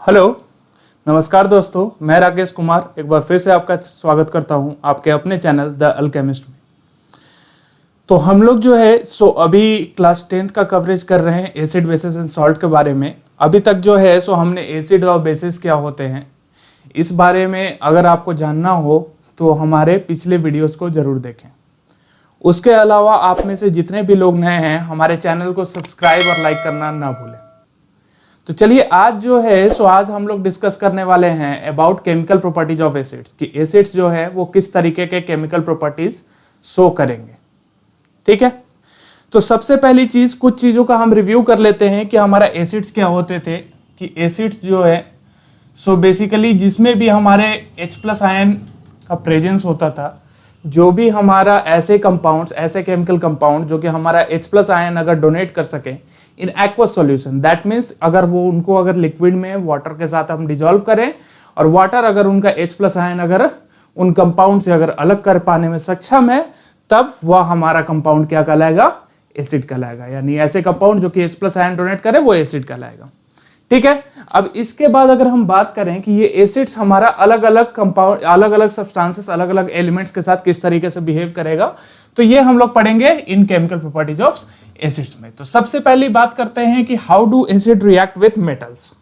Hello, नमस्कार दोस्तों, मैं राकेश कुमार एक बार फिर से आपका स्वागत करता हूं आपके अपने चैनल द अल्केमिस्ट में। तो हम लोग जो है अभी क्लास 10th का कवरेज कर रहे हैं एसिड बेसिस एंड सॉल्ट के बारे में। अभी तक जो है हमने एसिड और बेसिस क्या होते हैं इस बारे में अगर आपको जानना हो तो हमारे पिछले वीडियोस को जरूर देखें। उसके अलावा आप में से जितने भी लोग नए हैं हमारे चैनल को सब्सक्राइब और लाइक करना ना भूलें। तो चलिए आज जो है आज हम लोग डिस्कस करने वाले हैं about chemical properties of acids कि एसिड्स जो है वो किस तरीके के केमिकल प्रॉपर्टीज शो करेंगे। ठीक है, तो सबसे पहली चीज कुछ चीजों का हम रिव्यू कर लेते हैं कि हमारा एसिड्स क्या होते थे। कि एसिड्स जो है बेसिकली जिसमें भी हमारे H+ आयन का प्रेजेंस होता था, जो भी हमारा ऐसे कंपाउंड्स ऐसे केमिकल कंपाउंड जो कि हमारा H+ आयन अगर डोनेट कर सके in aqueous solution, that means अगर वो उनको अगर लिक्विड में वाटर के साथ हम डिजोल्व करें और वाटर अगर उनका H+ आयन अगर उन कंपाउंड से अगर अलग कर पाने में सक्षम है, तब वह हमारा कंपाउंड क्या कहलाएगा? एसिड कहलाएगा। यानी ऐसे कंपाउंड जो कि H+ आयन डोनेट करे वो एसिड कहलाएगा। ठीक है, अब इसके बाद अगर हम बात करें कि ये एसिड्स हमारा अलग अलग कंपाउंड अलग अलग सब्सटेंसेस अलग अलग एलिमेंट्स के साथ किस तरीके से बिहेव करेगा, तो ये हम लोग पढ़ेंगे in chemical properties of acids में। तो सबसे पहली बात करते हैं कि how do acid react with metals.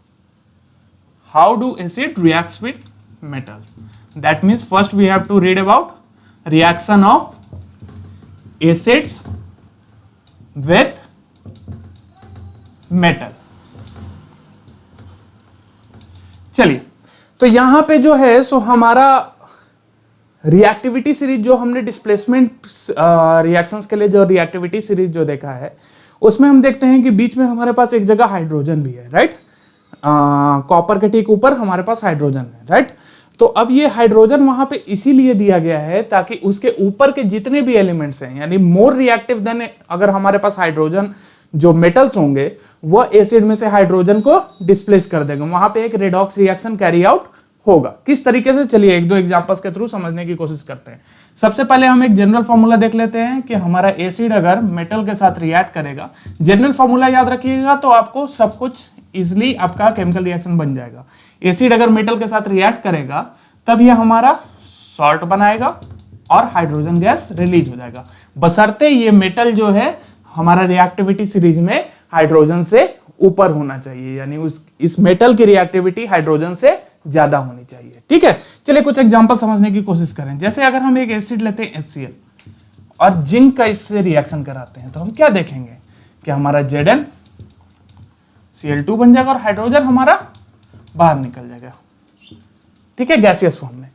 How do acid reacts with metals, that means first we have to read about reaction of acids with metal. चलिए, तो यहां पे जो है हमारा रिएक्टिविटी सीरीज जो हमने डिस्प्लेसमेंट रिएक्शंस के लिए जो रिएक्टिविटी सीरीज जो देखा है उसमें हम देखते हैं कि बीच में हमारे पास एक जगह हाइड्रोजन भी है, राइट। कॉपर के ठीक ऊपर हमारे पास हाइड्रोजन है, राइट। तो अब ये हाइड्रोजन वहां पे इसीलिए दिया गया है ताकि उसके ऊपर के जितने भी एलिमेंट्स हैं, यानी मोर रिएक्टिव देन अगर हमारे पास हाइड्रोजन जो मेटल्स होंगे वह एसिड में से हाइड्रोजन को डिस्प्लेस कर देंगे। वहां पे एक रेडॉक्स रिएक्शन कैरी आउट होगा। किस तरीके से, चलिए एक दो एग्जांपल्स के थ्रू समझने की कोशिश करते हैं। सबसे पहले हम एक जनरल फॉर्मूला देख लेते हैं कि हमारा एसिड अगर मेटल के साथ रिएक्ट करेगा, जनरल फॉर्मूला याद रखिएगा तो आपको सब कुछ इजिली आपका केमिकल रिएक्शन बन जाएगा। एसिड अगर मेटल के साथ रिएक्ट करेगा तब यह हमारा सॉल्ट बनाएगा और हाइड्रोजन गैस रिलीज हो जाएगा, बशर्ते ये मेटल जो है हमारा रिएक्टिविटी सीरीज में हाइड्रोजन से ऊपर होना चाहिए, यानी इस मेटल की रिएक्टिविटी हाइड्रोजन से ज्यादा होनी चाहिए। ठीक है, चलिए कुछ एग्जांपल समझने की कोशिश करें। जैसे अगर हम एक एसिड लेते हैं HCl और जिंक का इससे रिएक्शन कराते हैं तो हम क्या देखेंगे कि हमारा ZnCl2 बन जाएगा और हाइड्रोजन हमारा बाहर निकल जाएगा। ठीक है, गैसियस फॉर्म में।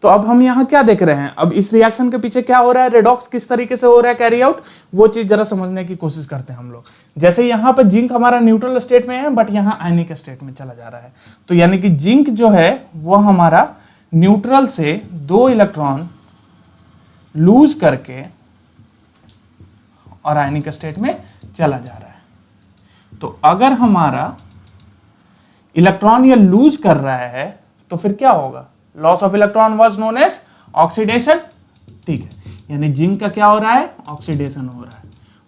तो अब हम यहां क्या देख रहे हैं, अब इस रिएक्शन के पीछे क्या हो रहा है, रेडॉक्स किस तरीके से हो रहा है कैरी आउट, वो चीज जरा समझने की कोशिश करते हैं हम लोग। जैसे यहां पर जिंक हमारा न्यूट्रल स्टेट में है बट यहां आयनिक स्टेट में चला जा रहा है, तो यानी कि जिंक जो है वो हमारा न्यूट्रल से 2 इलेक्ट्रॉन लूज करके और आयनिक स्टेट में चला जा रहा है। तो अगर हमारा इलेक्ट्रॉन ये लूज कर रहा है तो फिर क्या होगा, loss of electron was known as oxidation. ठीक है, यानी जिंक का क्या हो रहा है, ऑक्सीडेशन हो रहा है।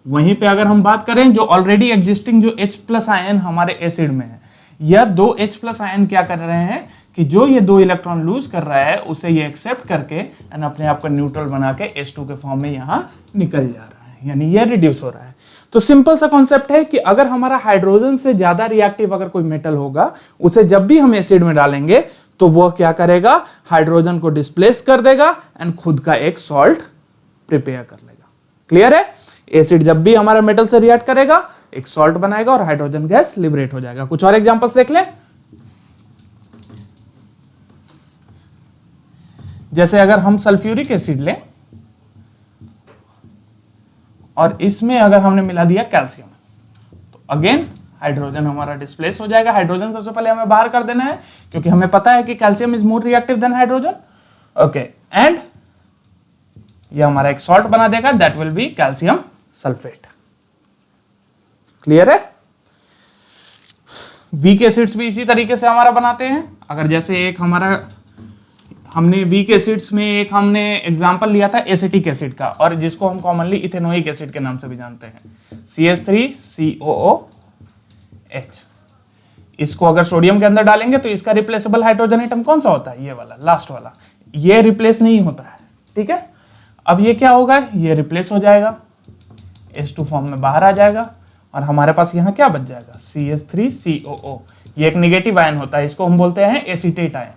वहीं पे अगर हम बात करें जो ऑलरेडी एग्जिस्टिंग जो H+ आयन हमारे एसिड में है, यह 2 H+ आयन क्या कर रहे हैं कि जो ये 2 इलेक्ट्रॉन लूज कर रहा है उसे ये एक्सेप्ट करके एंड अपने आप को न्यूट्रल बना के H2 के फॉर्म में यहां निकल जा रहा है, यानी ये रिड्यूस हो रहा है। तो सिंपल सा कॉन्सेप्ट है कि अगर हमारा हाइड्रोजन से ज्यादा रिएक्टिव अगर कोई मेटल होगा उसे जब भी हम एसिड में डालेंगे तो वह क्या करेगा, हाइड्रोजन को डिस्प्लेस कर देगा एंड खुद का एक सॉल्ट प्रिपेयर कर लेगा। क्लियर है, एसिड जब भी हमारा मेटल से रिएक्ट करेगा एक सॉल्ट बनाएगा और हाइड्रोजन गैस लिबरेट हो जाएगा। कुछ और एग्जांपल्स देख लें। जैसे अगर हम सल्फ्यूरिक एसिड लें और इसमें अगर हमने मिला दिया कैल्शियम, तो अगेन हाइड्रोजन हमारा डिस्प्लेस हो जाएगा। हाइड्रोजन सबसे पहले हमें बाहर कर देना है क्योंकि हमें पता है कि calcium is more reactive than hydrogen. Okay, and ये हमारा एक सॉल्ट बना देगा, that will be calcium sulphate. Clear है। वीक एसिड्स भी इसी तरीके से हमारा बनाते हैं। अगर जैसे एक हमारा हमने वीक एसिड्स में एक हमने एग्जांपल लिया था एसिटिक एसिड का, और जिसको हम कॉमनली इथेनोइक एसिड के नाम से भी जानते हैं, CH3COOH। इसको अगर सोडियम के अंदर डालेंगे तो इसका रिप्लेसेबल हाइड्रोजन एटम कौन सा होता है, ये वाला लास्ट वाला, ये रिप्लेस नहीं होता है। ठीक है, अब ये क्या होगा, ये रिप्लेस हो जाएगा, H2 फॉर्म में बाहर आ जाएगा और हमारे पास यहाँ क्या बच जाएगा, CH3COO। ये एक निगेटिव आयन होता है, इसको हम बोलते हैं एसीटेट आयन।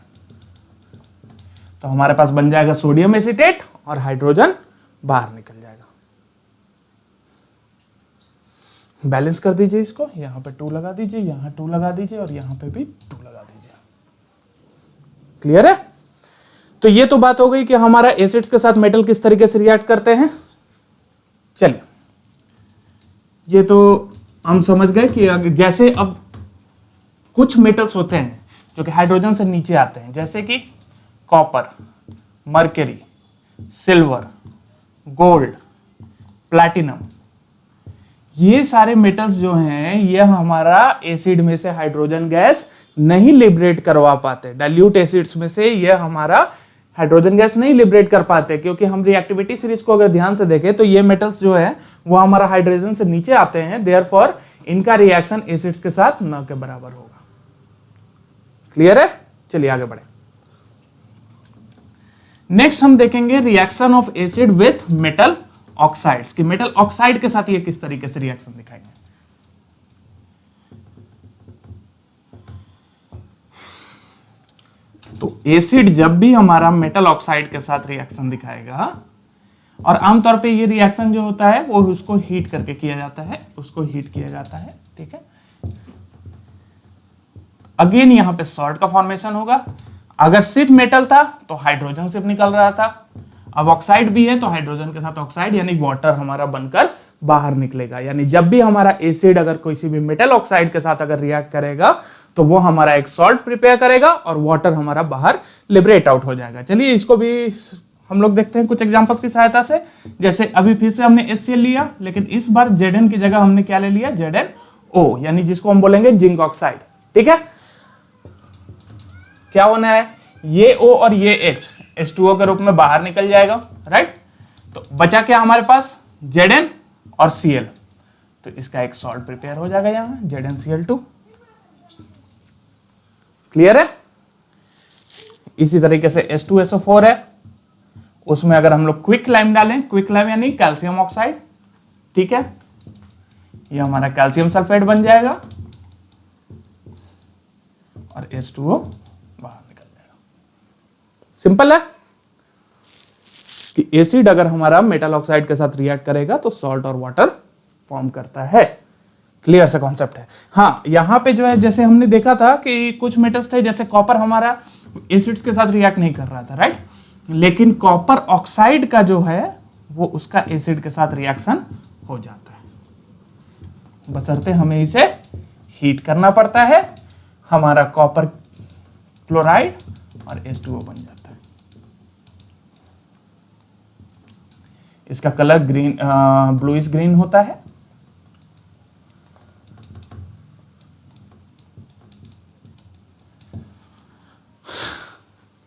तो हमारे पास बन जाएगा सोडियम एसीटेट और हाइड्रोजन बाहर निकल जाएगा। बैलेंस कर दीजिए इसको, यहां पे 2 लगा दीजिए, यहां 2 लगा दीजिए और यहां पे भी 2 लगा दीजिए। क्लियर है? तो ये तो बात हो गई कि हमारा एसिड्स के साथ मेटल किस तरीके से रिएक्ट करते हैं। चलिए, ये तो हम समझ गए कि जैसे अब कुछ मेटल्स होते हैं जो कि हाइड्रोजन से नीचे आते हैं, जैसे कि copper, mercury, silver, gold, platinum, ये सारे मेटल्स जो हैं ये हमारा एसिड में से हाइड्रोजन गैस नहीं लिबरेट करवा पाते। डाइल्यूट एसिड्स में से ये हमारा हाइड्रोजन गैस नहीं लिबरेट कर पाते, क्योंकि हम रिएक्टिविटी सीरीज को अगर ध्यान से देखें तो ये मेटल्स जो है वो हमारा हाइड्रोजन से नीचे आते हैं, देयरफॉर इनका रिएक्शन एसिड्स के साथ न के बराबर होगा। क्लियर है? चलिए आगे बढ़े। नेक्स्ट हम देखेंगे reaction of acid with metal oxides, कि मेटल ऑक्साइड के साथ ये किस तरीके से रिएक्शन दिखाएंगे। तो एसिड जब भी हमारा मेटल ऑक्साइड के साथ रिएक्शन दिखाएगा, और आमतौर पे ये रिएक्शन जो होता है वो उसको हीट करके किया जाता है, उसको हीट किया जाता है। ठीक है, अगेन यहां पे सॉल्ट का फॉर्मेशन होगा। अगर सिर्फ मेटल था तो हाइड्रोजन सिर्फ निकल रहा था, अब ऑक्साइड भी है तो हाइड्रोजन के साथ ऑक्साइड यानी वाटर हमारा बनकर बाहर निकलेगा। यानी जब भी हमारा एसिड अगर किसी भी मेटल ऑक्साइड के साथ अगर रिएक्ट करेगा तो वो हमारा एक सॉल्ट प्रिपेयर करेगा और वाटर हमारा बाहर लिबरेट आउट हो जाएगा। चलिए इसको भी हम लोग देखते हैं कुछ एग्जांपल्स की सहायता से। जैसे अभी फिर से हमने HCl लिया, लेकिन इस बार Zn की जगह हमने क्या ले लिया, ZnO, यानी जिसको हम बोलेंगे जिंक ऑक्साइड। ठीक है, क्या होना है, ये O और ये H H2O के रूप में बाहर निकल जाएगा, राइट। तो बचा क्या हमारे पास, Zn और Cl, तो इसका एक सॉल्ट प्रिपेयर हो जाएगा यहां ZnCl2। क्लियर है? इसी तरीके से H2SO4 है, उसमें अगर हम लोग क्विक लाइम डालें, क्विक लाइम यानी कैल्शियम ऑक्साइड, ठीक है, ये हमारा कैल्शियम सल्फेट बन जाएगा और H2O बाहर निकल जाएगा। सिंपल है कि एसिड अगर हमारा मेटल ऑक्साइड के साथ रिएक्ट करेगा तो सॉल्ट और वाटर फॉर्म करता है। क्लियर सा कॉन्सेप्ट है। हाँ, यहां पे जो है जैसे हमने देखा था कि कुछ मेटल्स थे, जैसे कॉपर हमारा एसिड्स के साथ रिएक्ट नहीं कर रहा था, राइट, लेकिन कॉपर ऑक्साइड का जो है वो उसका एसिड के साथ रिएक्शन हो जाता है, बशर्ते हमें इसे हीट करना पड़ता है, हमारा कॉपर क्लोराइड और H2O बन जाता है। इसका कलर ग्रीन, ब्लूइश ग्रीन होता है।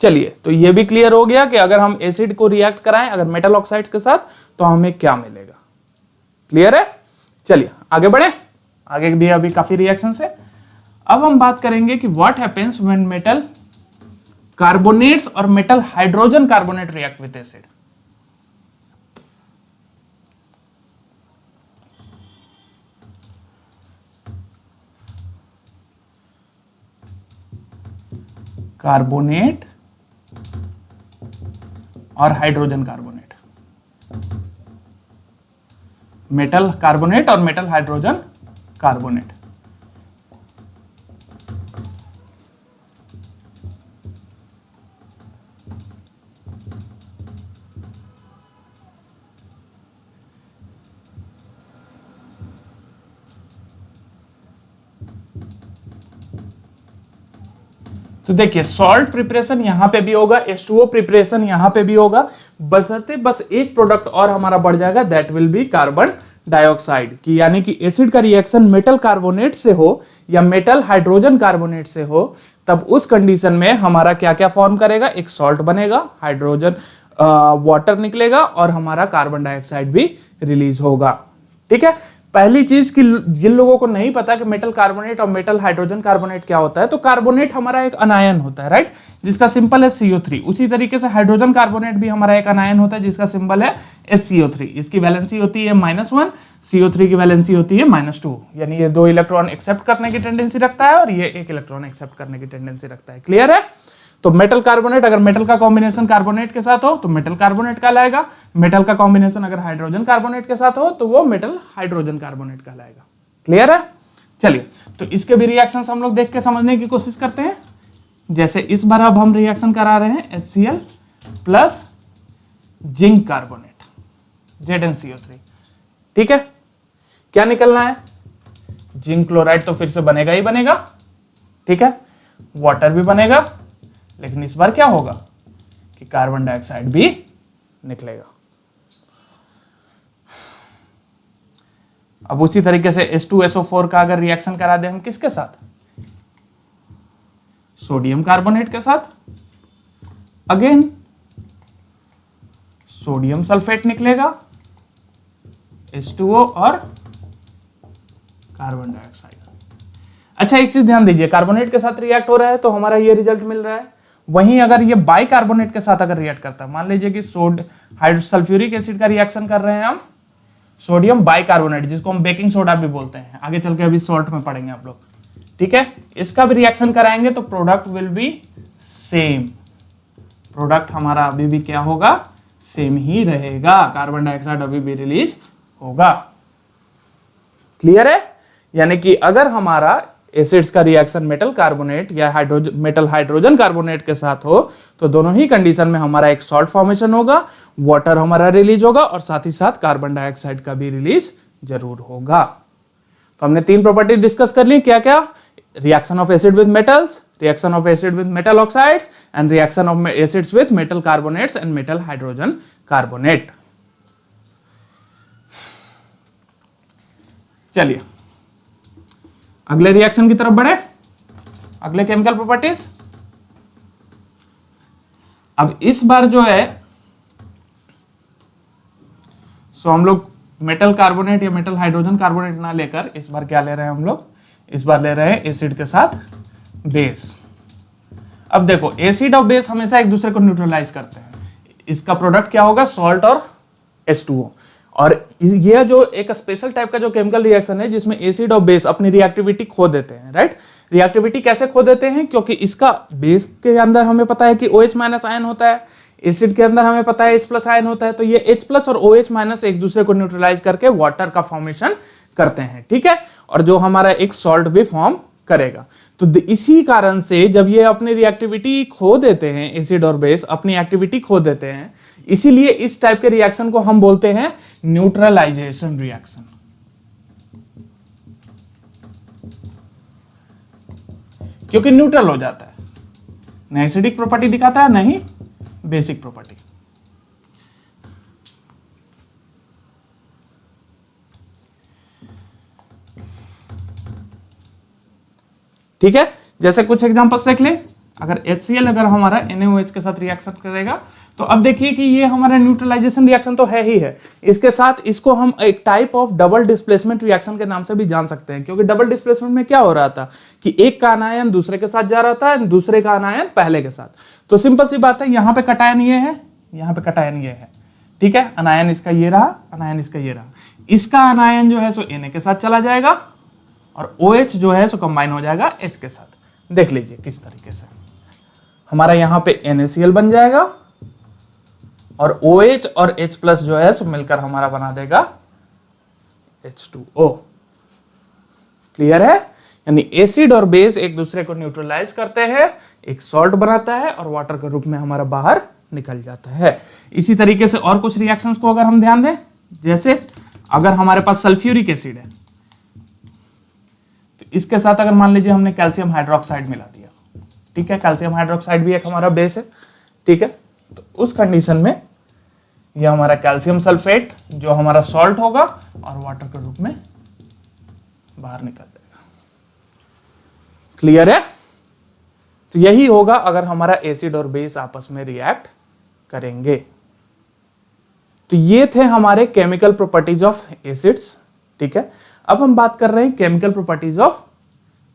चलिए, तो ये भी क्लियर हो गया कि अगर हम एसिड को रिएक्ट कराएं अगर मेटल ऑक्साइड्स के साथ तो हमें क्या मिलेगा। क्लियर है? चलिए आगे बढ़े, आगे भी अभी काफी रिएक्शंस है। अब हम बात करेंगे कि what happens when metal carbonates और metal hydrogen carbonate react with acid. Carbonate और हाइड्रोजन कार्बोनेट, मेटल कार्बोनेट और मेटल हाइड्रोजन कार्बोनेट। तो देखिए, सॉल्ट प्रिपरेशन यहां पे भी होगा, H2O प्रिपरेशन यहां पे भी होगा, बशर्ते बस एक प्रोडक्ट और हमारा बढ़ जाएगा, that will be carbon dioxide की। यानी कि एसिड का रिएक्शन मेटल कार्बोनेट से हो या मेटल हाइड्रोजन कार्बोनेट से हो, तब उस कंडीशन में हमारा क्या क्या फॉर्म करेगा, एक सॉल्ट बनेगा, हाइड्रोजन वाटर निकलेगा और हमारा कार्बन डाइऑक्साइड भी रिलीज होगा। ठीक है, पहली चीज कि जिन लोगों को नहीं पता कि मेटल कार्बोनेट और मेटल हाइड्रोजन कार्बोनेट क्या होता है, तो कार्बोनेट हमारा एक अनायन होता है, राइट, जिसका सिंबल है CO3। उसी तरीके से हाइड्रोजन कार्बोनेट भी हमारा एक अनायन होता है जिसका सिंबल है SCO3। इसकी वैलेंसी होती है -1, CO3 की वैलेंसी होती है -2, यानी ये 2 इलेक्ट्रॉन एक्सेप्ट करने की टेंडेंसी रखता है और ये 1 इलेक्ट्रॉन एक्सेप्ट करने की टेंडेंसी रखता है। क्लियर है? तो मेटल कार्बोनेट, अगर मेटल का कॉम्बिनेशन कार्बोनेट के साथ हो तो मेटल कार्बोनेट कहलाएगा। मेटल का कॉम्बिनेशन अगर हाइड्रोजन कार्बोनेट के साथ हो तो वो मेटल हाइड्रोजन कार्बोनेट कहलाएगा। क्लियर है? चलिए, तो इसके भी रिएक्शंस हम लोग देख के समझने की कोशिश करते हैं। जैसे इस बार अब हम रिएक्शन करा रहे हैं HCl plus zinc carbonate, ZnCO3। ठीक है, क्या निकलना है? जिंक क्लोराइड तो फिर से बनेगा ही बनेगा, ठीक है, वाटर भी बनेगा, लेकिन इस बार क्या होगा कि कार्बन डाइऑक्साइड भी निकलेगा। अब उसी तरीके से H2SO4 का अगर रिएक्शन करा दे हम किसके साथ? सोडियम कार्बोनेट के साथ, अगेन सोडियम सल्फेट निकलेगा, H2O और कार्बन डाइऑक्साइड। अच्छा, एक चीज ध्यान दीजिए, कार्बोनेट के साथ रिएक्ट हो रहा है तो हमारा ये रिजल्ट मिल रहा है। वहीं अगर ये बाइकार्बोनेट के साथ अगर रिएक्ट करता है, मान लीजिए कि सल्फ्यूरिक एसिड का रिएक्शन कर रहे हैं हम सोडियम बाइकार्बोनेट, जिसको हम बेकिंग सोडा भी बोलते हैं, आगे चल के अभी सॉल्ट में पढ़ेंगे आप लोग, ठीक है, इसका भी रिएक्शन कराएंगे तो product will be same. Product हमारा अभी भी क्या होगा? सेम ही रहेगा, कार्बन डाइऑक्साइड अभी भी रिलीज होगा। क्लियर है? यानी कि अगर हमारा एसिड्स का रिएक्शन मेटल कार्बोनेट या मेटल हाइड्रोजन कार्बोनेट के साथ हो तो दोनों ही कंडीशन में हमारा एक सॉल्ट फॉर्मेशन होगा, वाटर हमारा रिलीज होगा और साथ ही साथ कार्बन डाइऑक्साइड का भी रिलीज जरूर होगा। तो हमने 3 प्रॉपर्टी डिस्कस कर ली। क्या क्या? Reaction of acid with metals, reaction of acid with metal oxides and reaction of acids with metal carbonates and metal hydrogen carbonate. चलिए अगले रिएक्शन की तरफ बढ़े, अगले केमिकल प्रॉपर्टीज। अब इस बार जो है सो हम लोग मेटल कार्बोनेट या मेटल हाइड्रोजन कार्बोनेट ना लेकर इस बार क्या ले रहे हैं हम लोग? इस बार ले रहे हैं एसिड के साथ बेस। अब देखो, एसिड और बेस हमेशा एक दूसरे को न्यूट्रलाइज करते हैं। इसका प्रोडक्ट क्या होगा? सॉल्ट और H2O। और यह जो एक स्पेशल टाइप का जो केमिकल रिएक्शन है जिसमें एसिड और बेस अपनी रिएक्टिविटी खो देते हैं, राइट। रिएक्टिविटी कैसे खो देते हैं? क्योंकि इसका बेस के अंदर हमें पता है कि OH माइनस आयन होता है, एसिड के अंदर हमें पता है H प्लस आयन होता है, तो ये H प्लस और OH माइनस एक दूसरे को न्यूट्रलाइज करके वाटर का फॉर्मेशन करते हैं, ठीक है, और जो हमारा एक सॉल्ट भी फॉर्म करेगा। तो इसी कारण से जब ये अपनी रिएक्टिविटी खो देते हैं, एसिड और बेस अपनी एक्टिविटी खो देते हैं, इसीलिए इस टाइप के रिएक्शन को हम बोलते हैं न्यूट्रलाइजेशन रिएक्शन। क्योंकि न्यूट्रल हो जाता है, न एसिडिक प्रॉपर्टी दिखाता है, नहीं बेसिक प्रॉपर्टी। ठीक है, जैसे कुछ एग्जांपल्स देख ले। अगर HCl अगर हमारा NaOH के साथ रिएक्शन करेगा तो अब देखिए कि ये हमारा न्यूट्रलाइजेशन रिएक्शन तो है ही है, इसके साथ इसको हम एक type of double displacement reaction के नाम से भी जान सकते हैं। क्योंकि डबल डिस्प्लेसमेंट में क्या हो रहा था कि एक का आनायन दूसरे के साथ जा रहा था, दूसरे का आनायन पहले के साथ। तो सिंपल सी बात है, यहाँ पे कटायन ये है, यहाँ पे कटायन ये है, ठीक है, अनायन इसका ये रहा, अनायन इसका ये रहा। इसका अनायन जो है सो Na के साथ चला जाएगा और OH जो है सो कंबाइन हो जाएगा H के साथ। देख लीजिए किस तरीके से हमारा यहाँ पे NaCl बन जाएगा और OH और H प्लस जो है सो मिलकर हमारा बना देगा H2O। क्लियर है? यानी एसिड और बेस एक दूसरे को न्यूट्रलाइज करते हैं, एक सॉल्ट बनाता है और वाटर के रूप में हमारा बाहर निकल जाता है। इसी तरीके से और कुछ रिएक्शंस को अगर हम ध्यान दें, जैसे अगर हमारे पास सल्फ्यूरिक एसिड है तो इसके साथ अगर मान लीजिए हमने कैल्शियम हाइड्रोक्साइड मिला दिया, ठीक है, कैल्शियम हाइड्रोक्साइड भी एक हमारा बेस है, ठीक है, तो उस कंडीशन में यह हमारा कैल्शियम सल्फेट जो हमारा सॉल्ट होगा और वाटर के रूप में बाहर निकल जाएगा। क्लियर है? तो यही होगा अगर हमारा एसिड और बेस आपस में रिएक्ट करेंगे। तो ये थे हमारे केमिकल प्रॉपर्टीज ऑफ एसिड्स, ठीक है, अब हम बात कर रहे हैं केमिकल प्रॉपर्टीज ऑफ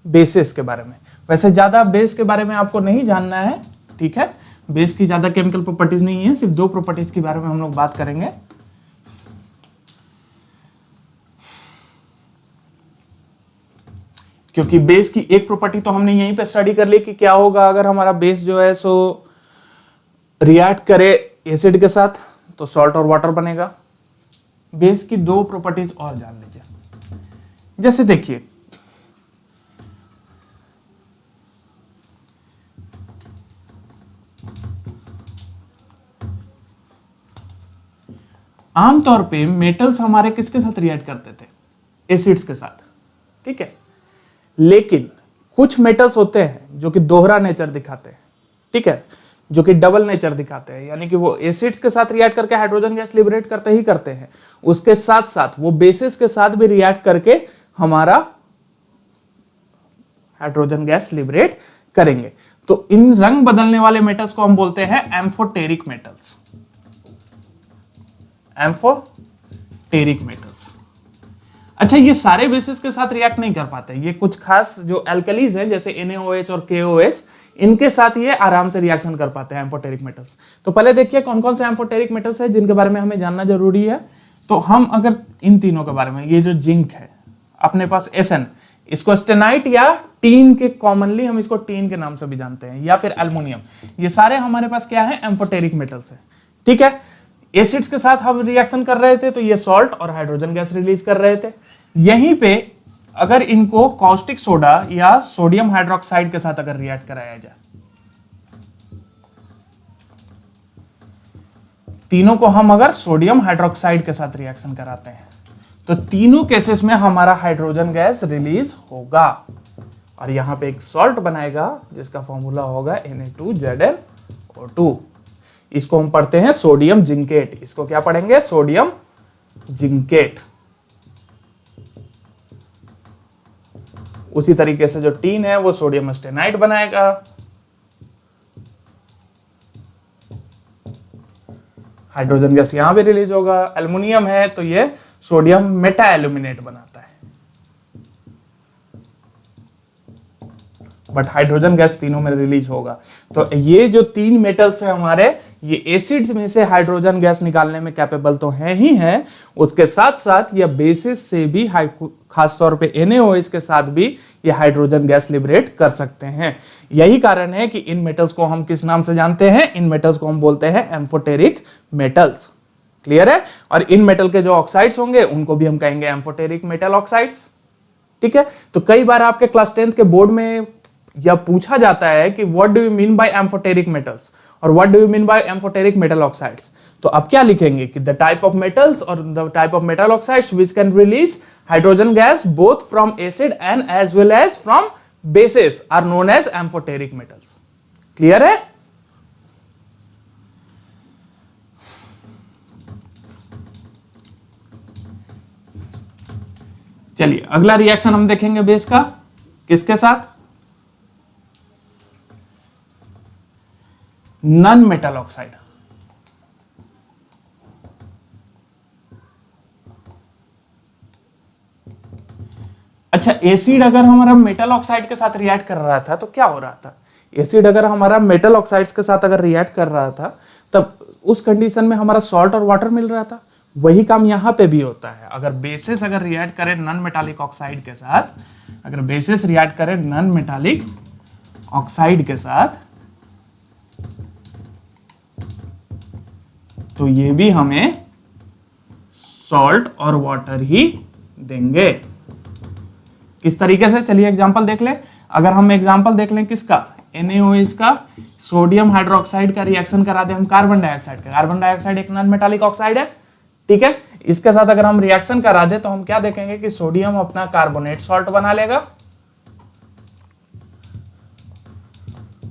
बेसिस के बारे में। वैसे ज्यादा बेस के बारे में आपको नहीं जानना है, ठीक है, बेस की ज्यादा केमिकल प्रॉपर्टीज नहीं है, सिर्फ 2 प्रॉपर्टीज के बारे में हम लोग बात करेंगे। क्योंकि बेस की एक प्रॉपर्टी तो हमने यहीं पे स्टडी कर ली कि क्या होगा अगर हमारा बेस जो है सो रिएक्ट करे एसिड के साथ, तो सॉल्ट और वाटर बनेगा। बेस की 2 प्रॉपर्टीज और जान लीजिए। जैसे देखिए, आमतौर पे मेटल्स हमारे किसके साथ रिएक्ट करते थे? एसिड्स के साथ, ठीक है। लेकिन कुछ मेटल्स होते हैं जो कि दोहरा नेचर दिखाते हैं, ठीक है, जो कि डबल नेचर दिखाते हैं, यानी कि वो एसिड्स के साथ रिएक्ट करके हाइड्रोजन गैस लिबरेट करते ही करते हैं, उसके साथ साथ वो बेसिस के साथ भी रिएक्ट करके हमारा हाइड्रोजन गैस लिबरेट करेंगे। तो इन रंग बदलने वाले मेटल्स को हम बोलते हैं एम्फोटेरिक मेटल्स। Amphoteric metals. अच्छा, ये सारे बेसिस के साथ रिएक्ट नहीं कर पाते, ये कुछ खास जो एल्कलीज हैं जैसे NaOH और KOH, इनके साथ ये आराम से रिएक्शन कर पाते हैं एम्फोटेरिक मेटल्स। तो पहले देखिए कौन कौन से एम्फोटेरिक मेटल्स हैं जिनके बारे में हमें जानना जरूरी है। तो हम अगर इन तीनों के बारे में, ये जो जिंक है अपने पास Sn, इसको स्टेनाइट या टीन के, कॉमनली हम इसको टीन के नाम से भी जानते हैं, या फिर एल्युमिनियम, ये सारे हमारे पास क्या है? एम्फोटेरिक मेटल्स है, ठीक है। एसिड्स के साथ हम रिएक्शन कर रहे थे तो ये सॉल्ट और हाइड्रोजन गैस रिलीज कर रहे थे। यहीं पे अगर इनको कॉस्टिक सोडा या सोडियम हाइड्रोक्साइड के साथ अगर रिएक्ट कराया जाए, तीनों को हम अगर सोडियम हाइड्रोक्साइड के साथ रिएक्शन कराते हैं तो तीनों केसेस में हमारा हाइड्रोजन गैस रिलीज होगा और यहां पे एक सॉल्ट बनाएगा जिसका फॉर्मूला होगा Na2ZnO2। इसको हम पढ़ते हैं सोडियम जिंकेट। इसको क्या पढ़ेंगे? Sodium zincate. उसी तरीके से जो टीन है वो सोडियम स्टेनाइट बनाएगा, हाइड्रोजन गैस यहां पे रिलीज होगा। एल्युमिनियम है तो ये सोडियम मेटा एल्यूमिनेट बनाता है, बट हाइड्रोजन गैस तीनों में रिलीज होगा। तो ये जो 3 मेटल्स है हमारे, ये एसिड्स में से हाइड्रोजन गैस निकालने में कैपेबल तो है ही है, उसके साथ साथ ये बेसिस से भी, खास तौर पे NaOH के साथ भी ये हाइड्रोजन गैस लिबरेट कर सकते हैं। यही कारण है कि इन मेटल्स को हम किस नाम से जानते हैं? इन मेटल्स को हम बोलते हैं एम्फोटेरिक मेटल्स। क्लियर है? और इन मेटल के जो ऑक्साइड्स होंगे उनको भी हम कहेंगे एम्फोटेरिक मेटल ऑक्साइड्स, ठीक है। तो कई बार आपके क्लास 10th के बोर्ड में यह पूछा जाता है कि what do you mean by amphoteric metals और what do you mean by amphoteric metal oxides. तो अब क्या लिखेंगे कि द टाइप ऑफ मेटल्स और the type of metal oxides which can release hydrogen gas both from acid and as well as from bases are known as amphoteric metals. Clear है? चलिए अगला reaction हम देखेंगे बेस का, किसके साथ? Non metal oxide. अच्छा, एसिड अगर हमारा मेटल ऑक्साइड के साथ रिएक्ट कर रहा था तो क्या हो रहा था? एसिड अगर हमारा मेटल ऑक्साइड्स के साथ अगर रिएक्ट कर रहा था तब उस कंडीशन में हमारा सॉल्ट और वाटर मिल रहा था। वही काम यहां पे भी होता है। अगर बेसिस अगर रिएक्ट करे नॉन मेटालिक ऑक्साइड के साथ, अगर बेसिस रिएक्ट करे नॉन मेटालिक ऑक्साइड के साथ, तो ये भी हमें सॉल्ट और वाटर ही देंगे। किस तरीके से? चलिए एग्जांपल देख ले। अगर हम एग्जांपल देख लें किसका? NaOH का सोडियम हाइड्रोक्साइड का रिएक्शन करा दे हम कार्बन डाइऑक्साइड का। कार्बन डाइऑक्साइड एक नॉन मेटालिक ऑक्साइड है, ठीक है। इसके साथ अगर हम रिएक्शन करा दे तो हम क्या देखेंगे कि सोडियम अपना कार्बोनेट सॉल्ट बना लेगा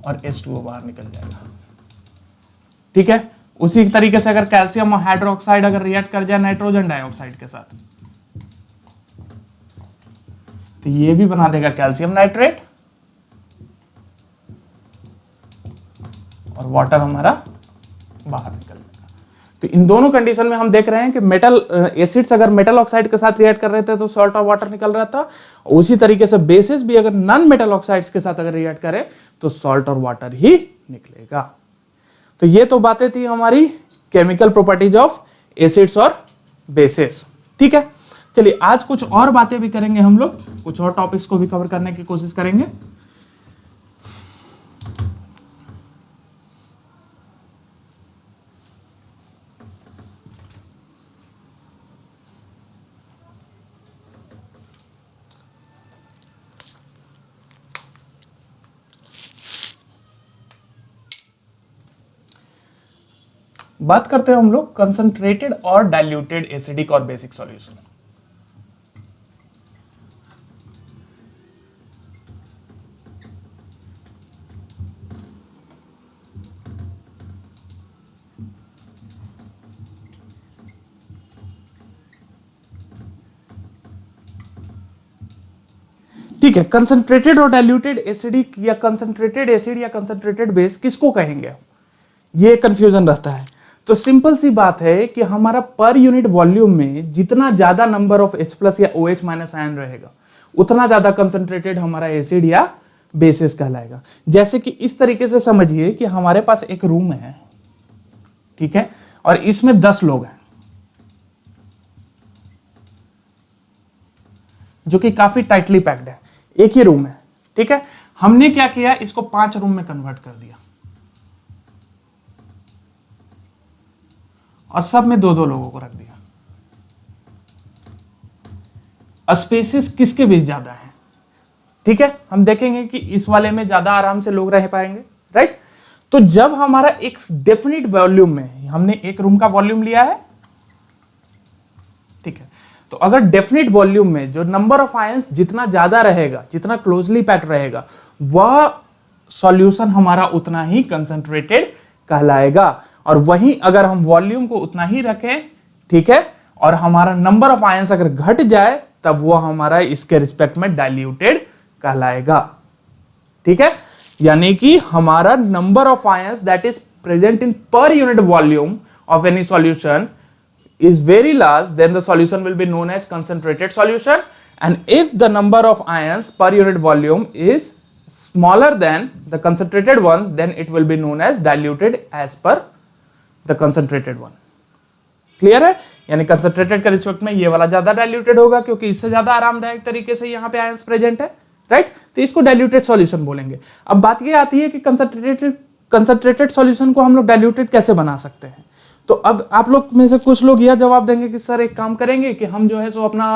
और H2O बाहर निकल जाएगा, ठीक है। उसी तरीके से अगर कैल्शियम हाइड्रोक्साइड अगर रिएक्ट कर जाए नाइट्रोजन डाइऑक्साइड के साथ तो ये भी बना देगा कैल्शियम नाइट्रेट और वाटर हमारा बाहर निकल जाएगा। तो इन दोनों कंडीशन में हम देख रहे हैं कि मेटल एसिड्स अगर मेटल ऑक्साइड के साथ रिएक्ट कर रहे थे तो सॉल्ट और वाटर निकल रहा था, उसी तरीके से बेसिस भी अगर नॉन मेटल ऑक्साइड्स के साथ अगर रिएक्ट करे तो सॉल्ट और वाटर ही निकलेगा। तो ये तो बातें थी हमारी केमिकल प्रॉपर्टीज ऑफ एसिड्स और बेसिस। ठीक है, चलिए आज कुछ और बातें भी करेंगे, हम लोग कुछ और टॉपिक्स को भी कवर करने की कोशिश करेंगे। बात करते हैं हम लोग कंसंट्रेटेड और डाइल्यूटेड एसिडिक और बेसिक सॉल्यूशन। ठीक है, कंसंट्रेटेड और डाइल्यूटेड एसिडिक या कंसंट्रेटेड एसिड या कंसंट्रेटेड बेस किसको कहेंगे, ये कंफ्यूजन रहता है। तो सिंपल सी बात है कि हमारा पर यूनिट वॉल्यूम में जितना ज्यादा नंबर ऑफ H+ या OH- आयन रहेगा उतना ज्यादा कंसंट्रेटेड हमारा एसिड या बेसिस कहलाएगा। जैसे कि इस तरीके से समझिए कि हमारे पास एक रूम है, ठीक है, और इसमें 10 लोग हैं, जो कि काफी टाइटली पैक्ड है, एक ही रूम है। ठीक है, हमने क्या किया, इसको 5 रूम में कन्वर्ट कर दिया और सब में 2-2 लोगों को रख दिया। स्पेसिस किसके बीच ज्यादा है? ठीक है, हम देखेंगे कि इस वाले में ज्यादा आराम से लोग रह पाएंगे, राइट। तो जब हमारा एक डेफिनिट वॉल्यूम में, हमने एक रूम का वॉल्यूम लिया है, ठीक है, तो अगर डेफिनिट वॉल्यूम में जो नंबर ऑफ आयंस जितना ज्यादा रहेगा, जितना क्लोजली पैक्ड रहेगा, वह सॉल्यूशन हमारा उतना ही कंसंट्रेटेड कहलाएगा। और वहीं अगर हम वॉल्यूम को उतना ही रखें, ठीक है, और हमारा नंबर ऑफ आयंस अगर घट जाए तब वो हमारा इसके रिस्पेक्ट में डाइल्यूटेड कहलाएगा। ठीक है, यानी कि हमारा number of ions that is present in per unit volume of any solution is very large, then the solution will be known as concentrated solution, and if the number of ions per unit volume is smaller than the concentrated one, then it will be known as diluted as per the concentrated one. Clear है? यानी concentrated के respect में ये वाला ज्यादा diluted होगा क्योंकि इससे ज्यादा आरामदायक तरीके से यहाँ पे आयंस प्रेजेंट है, राइट। तो इसको डाइल्यूटेड सॉल्यूशन बोलेंगे। अब बात ये आती है कि कंसंट्रेटेड सॉल्यूशन को हम लोग डाइल्यूटेड कैसे बना सकते हैं। तो अब आप लोग में से कुछ लोग यह जवाब देंगे कि सर एक काम करेंगे कि हम जो है सो अपना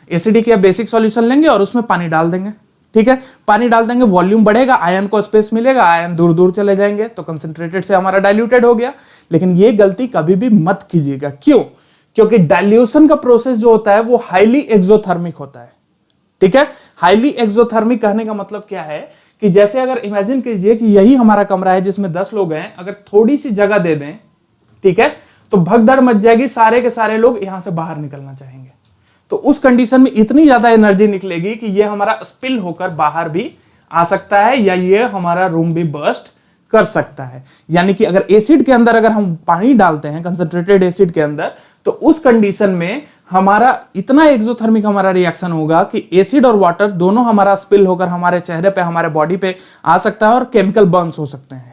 एसिडिक या बेसिक सॉल्यूशन लेंगे और उसमें पानी डाल देंगे। ठीक है, पानी डाल देंगे, वॉल्यूम बढ़ेगा, आयन को स्पेस मिलेगा, आयन दूर दूर चले जाएंगे, तो कंसंट्रेटेड से हमारा डाइल्यूटेड हो गया। लेकिन ये गलती कभी भी मत कीजिएगा। क्यों? क्योंकि डाइल्यूशन का प्रोसेस जो होता है वो हाईली एक्सोथर्मिक होता है। ठीक है, हाईली एक्सोथर्मिक कहने का मतलब क्या है कि जैसे अगर इमेजिन कीजिए कि यही हमारा कमरा है जिसमें 10 लोग हैं, अगर थोड़ी सी जगह दे दें, ठीक है, तो भगदड़ मच जाएगी, सारे के सारे लोग यहां से बाहर निकलना चाहेंगे। तो उस कंडीशन में इतनी ज्यादा एनर्जी निकलेगी कि ये हमारा स्पिल होकर बाहर भी आ सकता है या ये हमारा रूम भी बर्स्ट कर सकता है। यानी कि अगर एसिड के अंदर अगर हम पानी डालते हैं कंसंट्रेटेड एसिड के अंदर, तो उस कंडीशन में हमारा इतना एक्सोथर्मिक हमारा रिएक्शन होगा कि एसिड और वाटर दोनों हमारा स्पिल होकर हमारे चेहरे पे, हमारे बॉडी पे आ सकता है और केमिकल बर्न्स हो सकते हैं।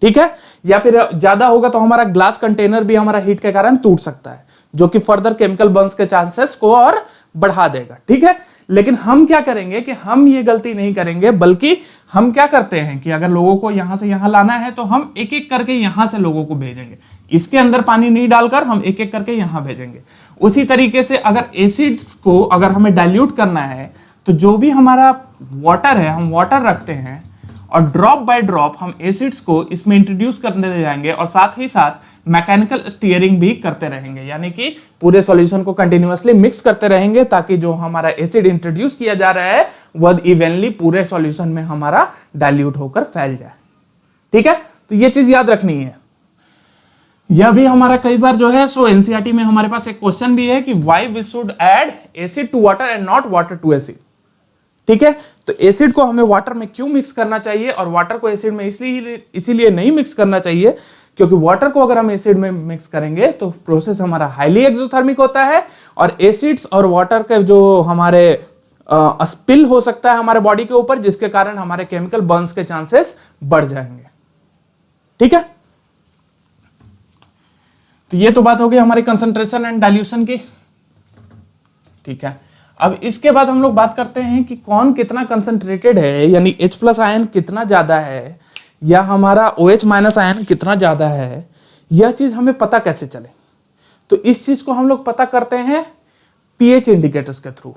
ठीक है, या फिर ज्यादा होगा तो हमारा ग्लास कंटेनर भी हमारा हीट के कारण टूट सकता है, जो कि फर्दर केमिकल बर्न्स के चांसेस को और बढ़ा देगा। ठीक है, लेकिन हम क्या करेंगे कि हम ये गलती नहीं करेंगे, बल्कि हम क्या करते हैं कि अगर लोगों को यहां से यहां लाना है तो हम एक एक करके यहां से लोगों को भेजेंगे। इसके अंदर पानी नहीं डालकर हम एक एक करके यहां भेजेंगे। उसी तरीके से अगर एसिड्स को अगर हमें डाइल्यूट करना है तो जो भी हमारा वाटर है, हम वाटर रखते हैं और ड्रॉप बाय ड्रॉप हम एसिड्स को इसमें इंट्रोड्यूस करने जाएंगे और साथ ही साथ मैकेनिकल स्टीयरिंग भी करते रहेंगे। यानी कि पूरे सॉल्यूशन को कंटिन्यूअसली मिक्स करते रहेंगे ताकि जो हमारा एसिड इंट्रोड्यूस किया जा रहा है वह इवनली पूरे सॉल्यूशन में हमारा डाइल्यूट होकर फैल जाए। ठीक है, तो ये चीज याद रखनी है। यह भी हमारा कई बार जो है सो एनसीईआरटी में हमारे पास एक क्वेश्चन भी है कि why we should add acid to water and not water to acid. ठीक है, तो एसिड को हमें वाटर में क्यों मिक्स करना चाहिए और वाटर को एसिड में इसीलिए नहीं मिक्स करना चाहिए क्योंकि वाटर को अगर हम एसिड में मिक्स करेंगे तो प्रोसेस हमारा हाईली एक्सोथर्मिक होता है और एसिड्स और वाटर के जो हमारे स्पिल हो सकता है हमारे बॉडी के ऊपर, जिसके कारण हमारे केमिकल बर्न्स के चांसेस बढ़ जाएंगे। ठीक है, तो ये तो बात हो गई हमारी कंसंट्रेशन एंड डाइल्यूशन की। ठीक है, अब इसके बाद हम लोग बात करते हैं कि कौन कितना कंसंट्रेटेड है, यानी H+ आयन कितना ज्यादा है या हमारा OH- आयन कितना ज्यादा है, यह चीज हमें पता कैसे चले। तो इस चीज को हम लोग पता करते हैं पीएच इंडिकेटर्स के थ्रू।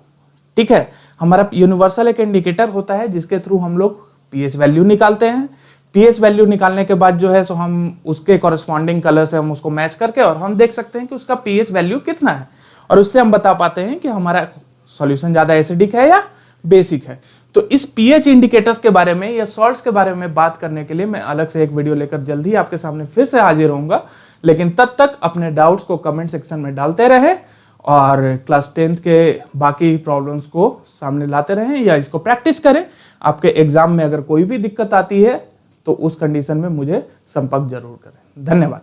ठीक है, हमारा यूनिवर्सल एक इंडिकेटर होता है जिसके थ्रू हम लोग पीएच वैल्यू निकालते हैं। पीएच वैल्यू निकालने के बाद जो है सो हम उसके कॉरेस्पॉन्डिंग कलर से हम उसको मैच करके और हम देख सकते हैं कि उसका पीएच वैल्यू कितना है, और उससे हम बता पाते हैं कि हमारा सॉल्यूशन ज्यादा एसिडिक है या बेसिक है। तो इस पीएच इंडिकेटर्स के बारे में या सॉल्ट्स के बारे में बात करने के लिए मैं अलग से एक वीडियो लेकर जल्द ही आपके सामने फिर से हाजिर होऊंगा। लेकिन तब तक अपने डाउट्स को कमेंट सेक्शन में डालते रहे और क्लास 10th के बाकी प्रॉब्लम्स को सामने लाते रहें या इसको प्रैक्टिस करें। आपके एग्जाम में अगर कोई भी दिक्कत आती है तो उस कंडीशन में मुझे संपर्क जरूर करें। धन्यवाद।